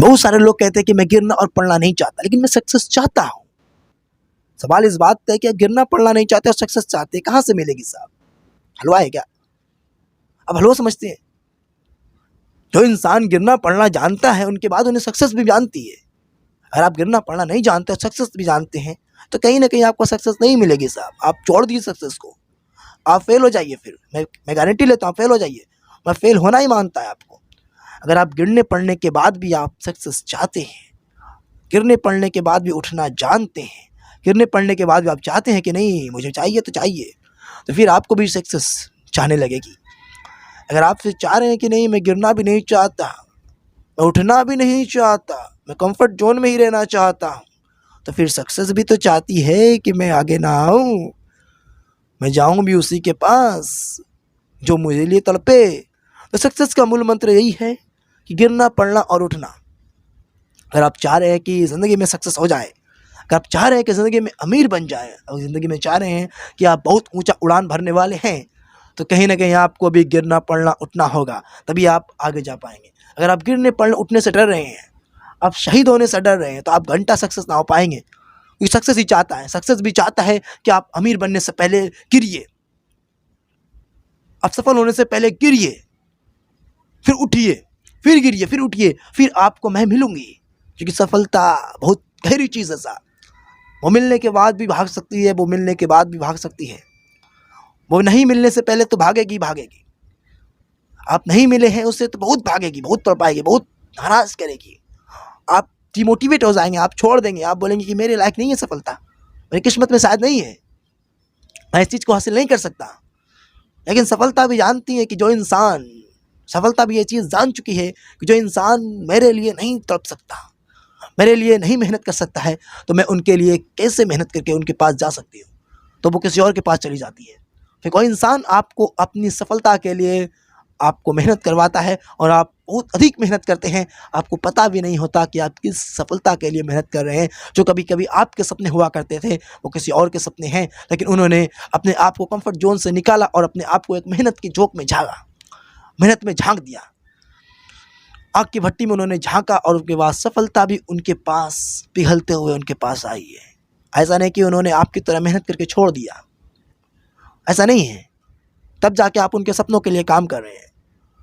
बहुत सारे लोग कहते हैं कि मैं गिरना और पड़ना नहीं चाहता, लेकिन मैं सक्सेस चाहता हूँ। सवाल इस बात का है कि आप गिरना पड़ना नहीं चाहते और सक्सेस चाहते हैं, कहाँ से मिलेगी साहब? हलवा है क्या? अब हलवा समझते हैं? जो इंसान गिरना पड़ना जानता है उनके बाद उन्हें सक्सेस भी जानती है। अगर आप गिरना पड़ना नहीं जानते और सक्सेस भी जानते हैं तो कहीं ना कहीं आपको सक्सेस नहीं मिलेगी साहब। आप छोड़ दीजिए सक्सेस को, आप फेल हो जाइए। फिर मैं गारंटी लेता हूँ, फेल हो जाइए। मैं फेल होना ही मानता है आपको। अगर आप गिरने पड़ने के बाद भी आप सक्सेस चाहते हैं, गिरने पड़ने के बाद भी उठना जानते हैं, गिरने पड़ने के बाद भी आप चाहते हैं कि नहीं मुझे चाहिए तो चाहिए, तो फिर आपको भी सक्सेस चाहने लगेगी। अगर आप से चाह रहे हैं कि नहीं मैं गिरना भी नहीं चाहता, मैं उठना भी नहीं चाहता, मैं कंफर्ट जोन में ही रहना चाहता हूँ, तो फिर सक्सेस भी तो चाहती है कि मैं आगे ना आऊँ, मैं जाऊँ भी उसी के पास जो मुझे लिए तड़पे। तो सक्सेस का मूल मंत्र यही है कि गिरना पड़ना और उठना। अगर आप चाह रहे हैं कि ज़िंदगी में सक्सेस हो जाए, अगर आप चाह रहे हैं कि ज़िंदगी में अमीर बन जाए, और ज़िंदगी में चाह रहे हैं कि आप बहुत ऊंचा उड़ान भरने वाले हैं, तो कहीं ना कहीं आपको भी गिरना पड़ना उठना होगा, तभी आप आगे जा पाएंगे। अगर आप गिरने पड़ने उठने से डर रहे हैं, आप शहीद होने से डर रहे हैं, तो आप घंटा सक्सेस ना हो पाएंगे। क्योंकि सक्सेस ही चाहता है, सक्सेस भी चाहता है कि आप अमीर बनने से पहले गिरिए, आप सफल होने से पहले गिरिए, फिर उठिए, फिर गिरिए, फिर उठिए, फिर आपको मैं मिलूंगी। क्योंकि सफलता बहुत गहरी चीज़ है साहब। वो मिलने के बाद भी भाग सकती है, वो मिलने के बाद भी भाग सकती है, वो नहीं मिलने से पहले तो भागेगी भागेगी। आप नहीं मिले हैं उससे तो बहुत भागेगी, बहुत तड़पाएगी, बहुत नाराज करेगी। आप डिमोटिवेट हो जाएंगे, आप छोड़ देंगे, आप बोलेंगे कि मेरे लायक नहीं है सफलता, मेरी किस्मत में शायद नहीं है, मैं इस चीज़ को हासिल नहीं कर सकता। लेकिन सफलता भी जानती है कि जो इंसान, सफलता भी ये चीज़ जान चुकी है कि जो इंसान मेरे लिए नहीं तड़प सकता, मेरे लिए नहीं मेहनत कर सकता है, तो मैं उनके लिए कैसे मेहनत करके उनके पास जा सकती हूँ। तो वो किसी और के पास चली जाती है। फिर कोई इंसान आपको अपनी सफलता के लिए आपको मेहनत करवाता है और आप बहुत अधिक मेहनत करते हैं, आपको पता भी नहीं होता कि आप किस सफलता के लिए मेहनत कर रहे हैं। जो कभी कभी आपके सपने हुआ करते थे वो किसी और के सपने हैं, लेकिन उन्होंने अपने आप को कंफर्ट जोन से निकाला और अपने आप को एक मेहनत की झोंक में झाँका, मेहनत में झाँक दिया, आग की भट्टी में उन्होंने झाँका, और उसके बाद सफलता भी उनके पास पिघलते हुए उनके पास आई है। ऐसा नहीं कि उन्होंने आपकी तरह मेहनत करके छोड़ दिया, ऐसा नहीं है। तब जाके आप उनके सपनों के लिए काम कर रहे हैं।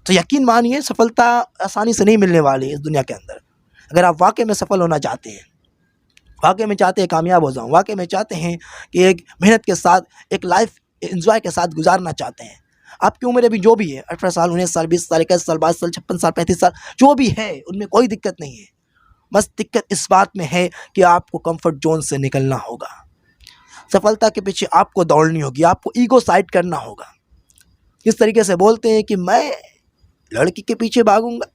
तो यकीन मानिए सफलता आसानी से नहीं मिलने वाली है इस दुनिया के अंदर। अगर आप वाकई में सफल होना चाहते हैं, वाकई में चाहते हैं कामयाब हो जाऊँ, वाकई में चाहते हैं कि एक मेहनत के साथ एक लाइफ एंजॉय के साथ गुजारना चाहते हैं, आपकी उम्र अभी जो भी है 18 साल, 19 साल, 20 साल, 21 साल, 22 साल, 56 साल, 35 साल, जो भी है उनमें कोई दिक्कत नहीं है। बस दिक्कत इस बात में है कि आपको कंफर्ट जोन से निकलना होगा। सफलता के पीछे आपको दौड़नी होगी, आपको ईगो साइड करना होगा। इस तरीके से बोलते हैं कि मैं लड़की के पीछे भागूंगा,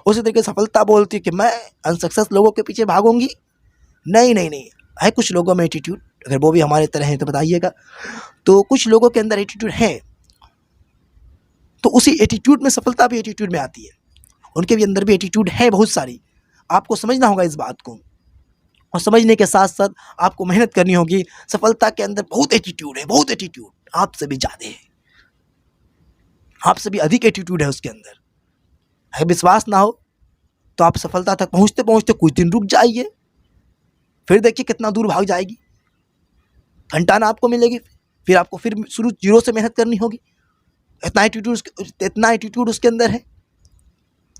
उसी तरीके से सफलता बोलती है कि मैं अनसक्सेस लोगों के पीछे भागूंगी। नहीं नहीं नहीं, है कुछ लोगों में एटीट्यूड, अगर वो भी हमारे तरह हैं तो बताइएगा। तो कुछ लोगों के अंदर एटीट्यूड है, तो उसी एटीट्यूड में सफलता भी एटीट्यूड में आती है, उनके भी अंदर भी एटीट्यूड है बहुत सारी। आपको समझना होगा इस बात को, और समझने के साथ साथ आपको मेहनत करनी होगी। सफलता के अंदर बहुत एटीट्यूड है, बहुत एटीट्यूड, आपसे भी ज़्यादा है, आपसे भी अधिक एटीट्यूड है उसके अंदर। अगर विश्वास ना हो तो आप सफलता तक पहुंचते पहुंचते कुछ दिन रुक जाइए, फिर देखिए कितना दूर भाग जाएगी। घंटा ना आपको मिलेगी, फिर आपको फिर शुरू जीरो से मेहनत करनी होगी। इतना एटीट्यूड उसके अंदर है।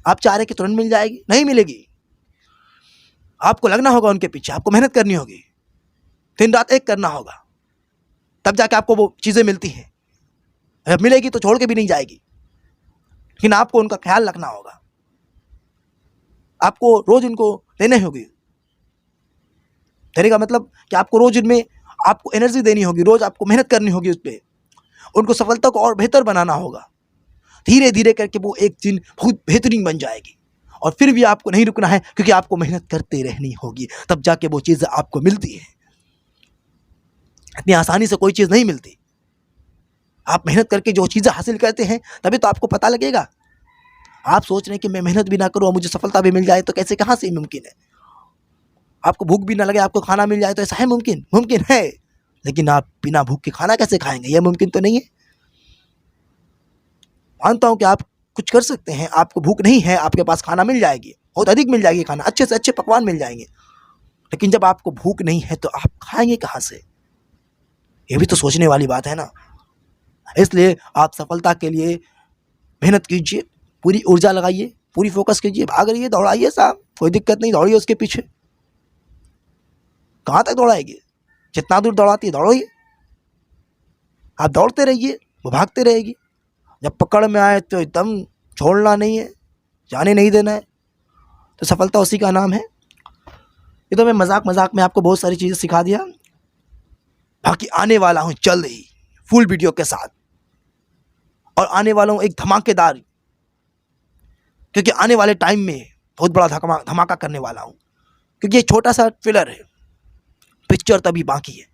आप चाह रहे कि तुरंत मिल जाएगी, नहीं मिलेगी। आपको लगना होगा उनके पीछे, आपको मेहनत करनी होगी, दिन रात एक करना होगा, तब जाके आपको वो चीज़ें मिलती हैं। अगर मिलेगी तो छोड़ के भी नहीं जाएगी, लेकिन आपको उनका ख्याल रखना होगा, आपको रोज उनको देने होगी। देने का मतलब कि आपको रोज इनमें आपको एनर्जी देनी होगी, रोज आपको मेहनत करनी होगी, उस पर उनको सफलता को और बेहतर बनाना होगा। धीरे धीरे करके वो एक दिन बहुत बेहतरीन बन जाएगी, और फिर भी आपको नहीं रुकना है, क्योंकि आपको मेहनत करते रहनी होगी, तब जाके वो चीज़ आपको मिलती है। इतनी आसानी से कोई चीज़ नहीं मिलती। आप मेहनत करके जो चीज़ें हासिल करते हैं तभी तो आपको पता लगेगा। आप सोच रहे हैं कि मैं मेहनत भी ना करूँ और मुझे सफलता भी मिल जाए, तो कैसे, कहाँ से मुमकिन है? आपको भूख भी ना लगे, आपको खाना मिल जाए, तो ऐसा है मुमकिन? मुमकिन है, लेकिन आप बिना भूख के खाना कैसे खाएंगे? यह मुमकिन तो नहीं है। मानता हूँ कि आप कुछ कर सकते हैं। आपको भूख नहीं है, आपके पास खाना मिल जाएगी, बहुत अधिक मिल जाएगी, खाना अच्छे से अच्छे पकवान मिल जाएंगे। लेकिन जब आपको भूख नहीं है तो आप खाएंगे कहाँ से? ये भी तो सोचने वाली बात है ना। इसलिए आप सफलता के लिए मेहनत कीजिए, पूरी ऊर्जा लगाइए, पूरी फोकस कीजिए, भाग रहिए, दौड़ाइए साहब, कोई दिक्कत नहीं, दौड़िए उसके पीछे। कहाँ तक दौड़ाएंगे? जितना दूर दौड़ाती है दौड़िए, आप दौड़ते रहिए, वो भागते रहेगी। जब पकड़ में आए तो एकदम छोड़ना नहीं है, जाने नहीं देना है। तो सफलता उसी का नाम है। ये तो मैं मजाक मजाक में आपको बहुत सारी चीज़ें सिखा दिया। बाकी आने वाला हूँ जल्द ही फुल वीडियो के साथ, और आने वाला हूँ एक धमाकेदार, क्योंकि आने वाले टाइम में बहुत बड़ा धमाका करने वाला हूँ। क्योंकि ये छोटा सा ट्रेलर है, पिक्चर तभी बाकी है।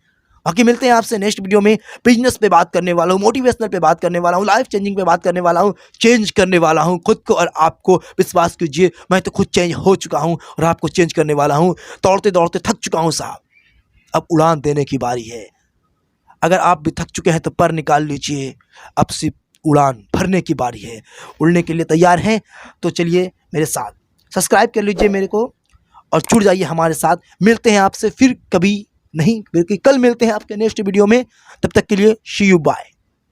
बाकी मिलते हैं आपसे नेक्स्ट वीडियो में। बिजनेस पे बात करने वाला हूँ, मोटिवेशनल पे बात करने वाला हूँ, लाइफ चेंजिंग पे बात करने वाला हूँ, चेंज करने वाला हूँ खुद को और आपको। विश्वास कीजिए, मैं तो खुद चेंज हो चुका हूँ और आपको चेंज करने वाला हूँ। दौड़ते दौड़ते थक चुका हूँ साहब, अब उड़ान देने की बारी है। अगर आप भी थक चुके हैं तो पर निकाल लीजिए, अब सिर्फ उड़ान भरने की बारी है। उड़ने के लिए तैयार हैं तो चलिए मेरे साथ, सब्सक्राइब कर लीजिए मेरे को और जुड़ जाइए हमारे साथ। मिलते हैं आपसे फिर कभी, नहीं बल्कि कल मिलते हैं आपके नेक्स्ट वीडियो में। तब तक के लिए सी यू बाय।